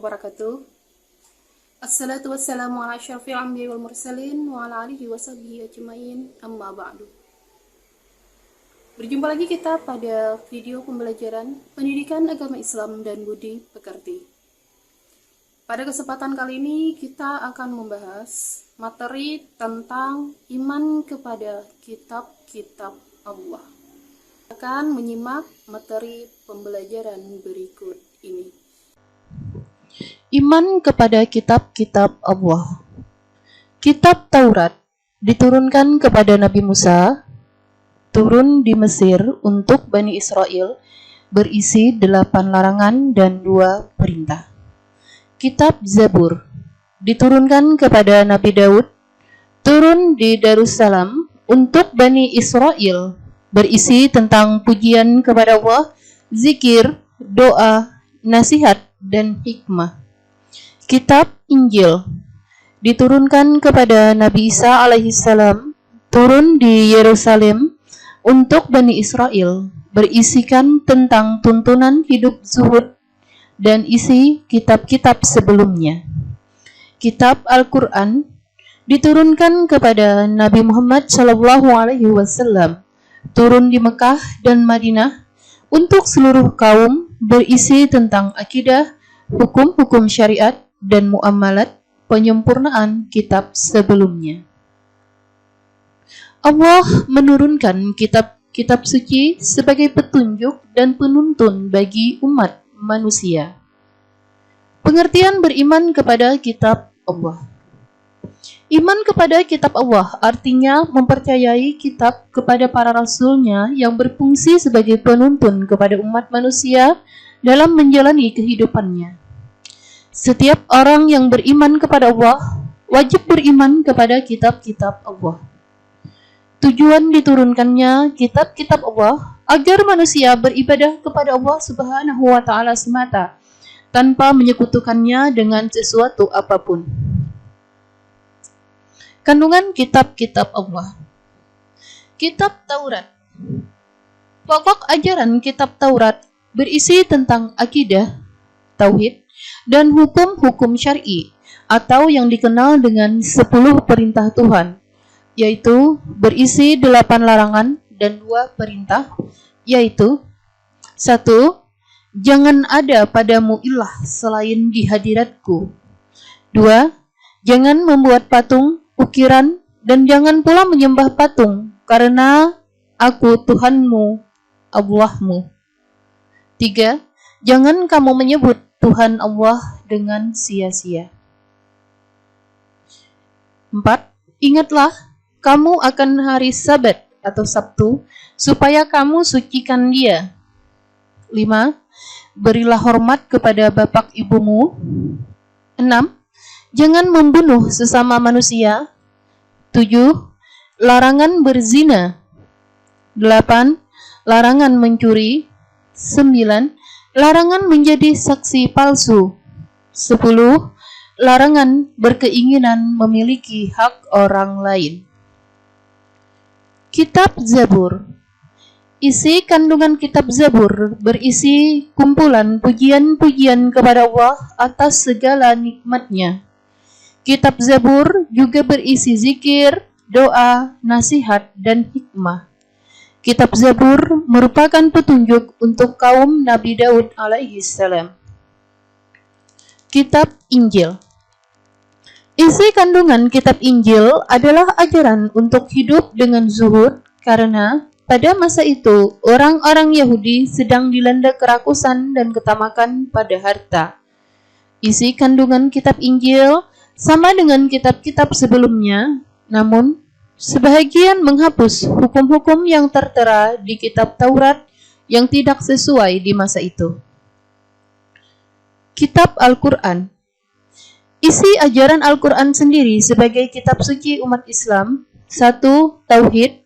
wabarakatuh. Assalatu wassalamu ala asyrafil anbiya'i wal mursalin wa ala alihi wa sahbihi ajmain, amma ba'du. Berjumpa lagi kita pada video pembelajaran Pendidikan Agama Islam dan Budi Pekerti. Pada kesempatan kali ini kita akan membahas materi tentang iman kepada kitab-kitab Allah. Akan menyimak materi pembelajaran berikut ini. Iman kepada kitab-kitab Allah. Kitab Taurat diturunkan kepada Nabi Musa, turun di Mesir untuk Bani Israel, berisi 8 larangan dan 2 perintah. Kitab Zabur diturunkan kepada Nabi Daud, turun di Darussalam untuk Bani Israel, berisi tentang pujian kepada Allah, zikir, doa, nasihat, dan hikmah. Kitab Injil diturunkan kepada Nabi Isa alaihissalam, turun di Yerusalem untuk Bani Israel, berisikan tentang tuntunan hidup zuhud dan isi kitab-kitab sebelumnya. Kitab Al-Quran diturunkan kepada Nabi Muhammad SAW, turun di Mekah dan Madinah untuk seluruh kaum, berisi tentang akidah, hukum-hukum syariat, dan muamalat, penyempurnaan kitab sebelumnya. Allah menurunkan kitab-kitab suci sebagai petunjuk dan penuntun bagi umat manusia. Pengertian beriman kepada kitab Allah. Iman kepada kitab Allah artinya mempercayai kitab kepada para rasulnya yang berfungsi sebagai penuntun kepada umat manusia dalam menjalani kehidupannya. Setiap orang yang beriman kepada Allah wajib beriman kepada kitab-kitab Allah. Tujuan diturunkannya kitab-kitab Allah agar manusia beribadah kepada Allah Subhanahu wa Ta'ala semata, tanpa menyekutukannya dengan sesuatu apapun. Kandungan kitab-kitab Allah. Kitab Taurat. Pokok ajaran kitab Taurat berisi tentang akidah, tauhid, dan hukum-hukum syar'i atau yang dikenal dengan 10 perintah Tuhan, yaitu berisi 8 larangan dan 2 perintah, yaitu 1. Jangan ada padamu ilah selain di hadiratku. 2. Jangan membuat patung, ukiran, dan jangan pula menyembah patung, karena aku Tuhanmu, Allahmu. 3. Jangan kamu menyebut Tuhan Allah dengan sia-sia. 4. Ingatlah kamu akan hari Sabat atau Sabtu, supaya kamu sucikan dia. 5. Berilah hormat kepada bapak ibumu. 6. Jangan membunuh sesama manusia. 7. Larangan berzina. 8. Larangan mencuri. 9. Larangan menjadi saksi palsu. 10. Larangan berkeinginan memiliki hak orang lain. Kitab Zabur. Isi kandungan kitab Zabur berisi kumpulan pujian-pujian kepada Allah atas segala nikmatnya. Kitab Zabur juga berisi zikir, doa, nasihat, dan hikmah. Kitab Zabur merupakan petunjuk untuk kaum Nabi Daud alaihissalam. Kitab Injil. Isi kandungan kitab Injil adalah ajaran untuk hidup dengan zuhud, karena pada masa itu orang-orang Yahudi sedang dilanda kerakusan dan ketamakan pada harta. Isi kandungan kitab Injil sama dengan kitab-kitab sebelumnya, namun sebahagian menghapus hukum-hukum yang tertera di kitab Taurat yang tidak sesuai di masa itu. Kitab Al-Quran. Isi ajaran Al-Quran sendiri sebagai kitab suci umat Islam. 1. Tauhid,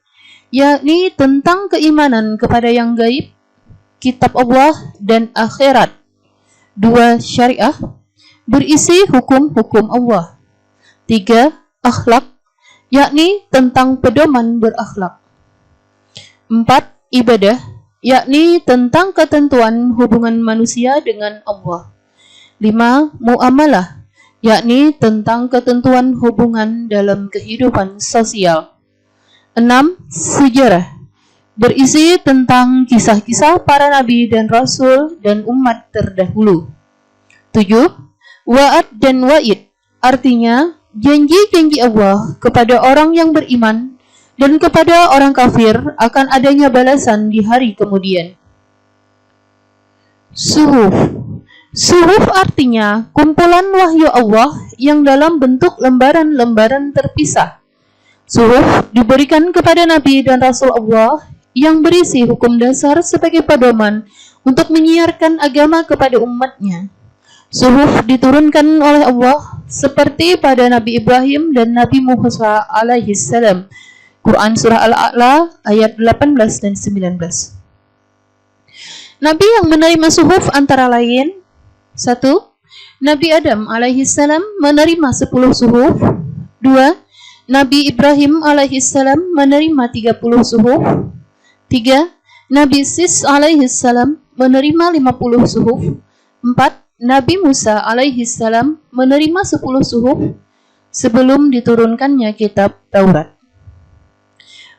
yakni tentang keimanan kepada yang gaib, kitab Allah, dan akhirat. 2. Syariah, berisi hukum-hukum Allah. 3. Akhlak, yakni tentang pedoman berakhlak. 4. Ibadah, yakni tentang ketentuan hubungan manusia dengan Allah. 5. Muamalah, yakni tentang ketentuan hubungan dalam kehidupan sosial. 6. Sejarah, berisi tentang kisah-kisah para nabi dan rasul dan umat terdahulu. 7. Wa'ad dan wa'id, artinya janji-janji Allah kepada orang yang beriman dan kepada orang kafir akan adanya balasan di hari kemudian. Suhuf. Suhuf artinya kumpulan wahyu Allah yang dalam bentuk lembaran-lembaran terpisah. Suhuf diberikan kepada Nabi dan Rasul Allah yang berisi hukum dasar sebagai pedoman untuk menyiarkan agama kepada umatnya. Suhuf diturunkan oleh Allah seperti pada Nabi Ibrahim dan Nabi Musa alaihi salam. Quran Surah Al-A'la ayat 18 dan 19. Nabi yang menerima suhuf antara lain: 1. Nabi Adam alaihi salam menerima 10 suhuf. 2. Nabi Ibrahim alaihi salam menerima 30 suhuf. 3. Nabi Sis alaihi salam menerima 50 suhuf. 4. Nabi Musa alaihi salam menerima 10 suhuf sebelum diturunkannya kitab Taurat.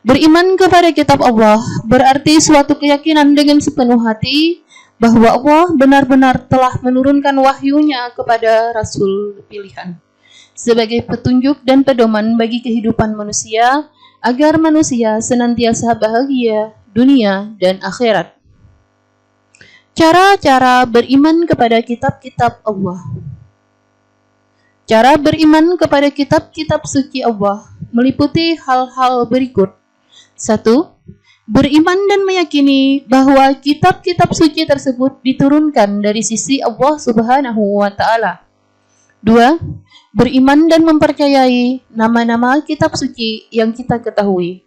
Beriman kepada kitab Allah berarti suatu keyakinan dengan sepenuh hati bahwa Allah benar-benar telah menurunkan wahyunya kepada Rasul pilihan sebagai petunjuk dan pedoman bagi kehidupan manusia agar manusia senantiasa bahagia dunia dan akhirat. Cara-cara beriman kepada kitab-kitab Allah. Cara beriman kepada kitab-kitab suci Allah meliputi hal-hal berikut. 1. Beriman dan meyakini bahwa kitab-kitab suci tersebut diturunkan dari sisi Allah Subhanahu wa Ta'ala. 2. Beriman dan mempercayai nama-nama kitab suci yang kita ketahui.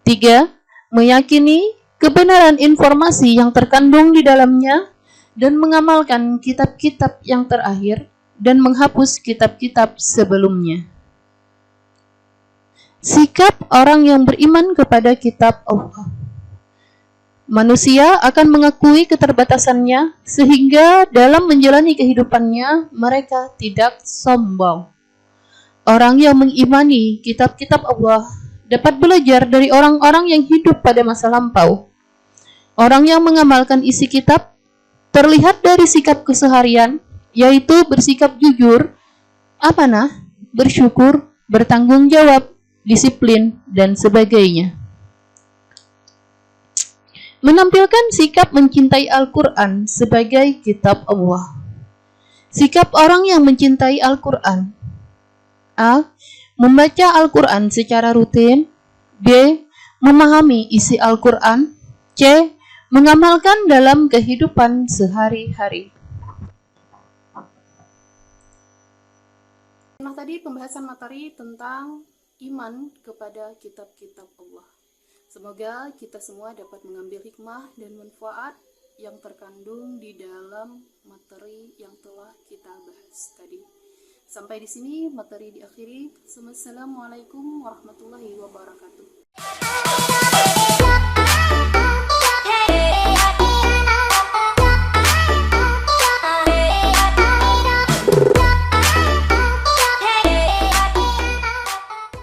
3. Meyakini kebenaran informasi yang terkandung di dalamnya dan mengamalkan kitab-kitab yang terakhir dan menghapus kitab-kitab sebelumnya. Sikap orang yang beriman kepada kitab Allah. Manusia akan mengakui keterbatasannya sehingga dalam menjalani kehidupannya mereka tidak sombong. Orang yang mengimani kitab-kitab Allah dapat belajar dari orang-orang yang hidup pada masa lampau. Orang yang mengamalkan isi kitab terlihat dari sikap keseharian, yaitu bersikap jujur, amanah, bersyukur, bertanggung jawab, disiplin, dan sebagainya. Menampilkan sikap mencintai Al-Quran sebagai kitab Allah. Sikap orang yang mencintai Al-Quran: A. Membaca Al-Quran secara rutin. B. Memahami isi Al-Quran. C. Mengamalkan dalam kehidupan sehari-hari. Nah, tadi pembahasan materi tentang iman kepada kitab-kitab Allah. Semoga kita semua dapat mengambil hikmah dan manfaat yang terkandung di dalam materi yang telah kita bahas tadi. Sampai di sini materi diakhiri. Wassalamualaikum warahmatullahi wabarakatuh.